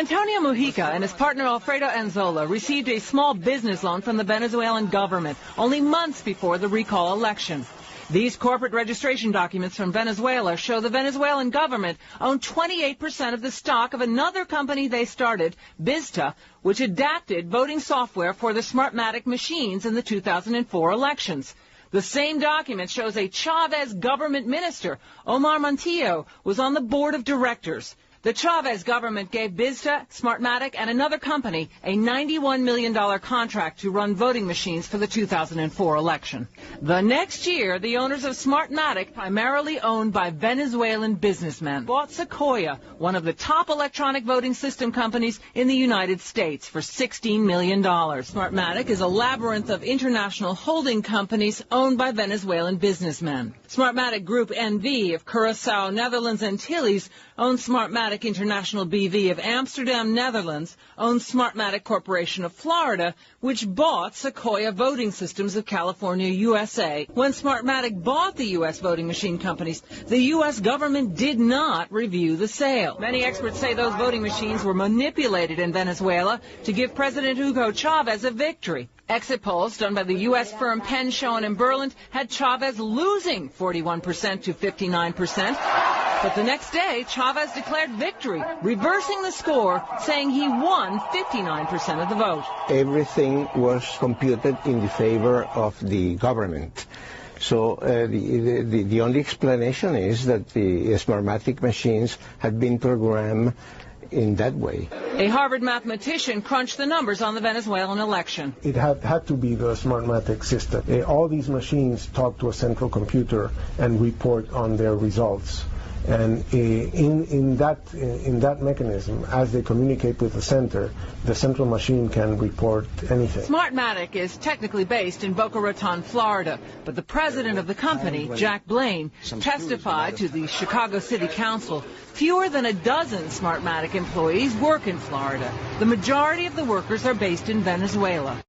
Antonio Mujica and his partner Alfredo Anzola received a small business loan from the Venezuelan government only months before the recall election. These corporate registration documents from Venezuela show the Venezuelan government owned 28% of the stock of another company they started, Bizta, which adapted voting software for the Smartmatic machines in the 2004 elections. The same document shows a Chavez government minister, Omar Montillo, was on the board of directors. The Chavez government gave Bizta, Smartmatic, and another company a $91 million contract to run voting machines for the 2004 election. The next year, the owners of Smartmatic, primarily owned by Venezuelan businessmen, bought Sequoia, one of the top electronic voting system companies in the United States, for $16 million. Smartmatic is a labyrinth of international holding companies owned by Venezuelan businessmen. Smartmatic Group NV of Curaçao, Netherlands, Antilles owns Smartmatic International BV of Amsterdam, Netherlands, owns Smartmatic Corporation of Florida, which bought Sequoia Voting Systems of California, USA. When Smartmatic bought the U.S. voting machine companies, the U.S. government did not review the sale. Many experts say those voting machines were manipulated in Venezuela to give President Hugo Chavez a victory. Exit polls done by the U.S. firm Penn, Schoen and Berland had Chavez losing 41% to 59%. But the next day, Chavez declared victory, reversing the score, saying he won 59% of the vote. Everything was computed in the favor of the government. So the only explanation is that the Smartmatic machines had been programmed in that way. A Harvard mathematician crunched the numbers on the Venezuelan election. It had to be the Smartmatic system. All these machines talk to a central computer and report on their results. And in that mechanism, as they communicate with the central machine can report anything. Smartmatic is technically based in Boca Raton, Florida, but the president of the company, Jack Blaine, testified to the Chicago City Council. Fewer than a dozen Smartmatic employees work in Florida. The majority of the workers are based in Venezuela.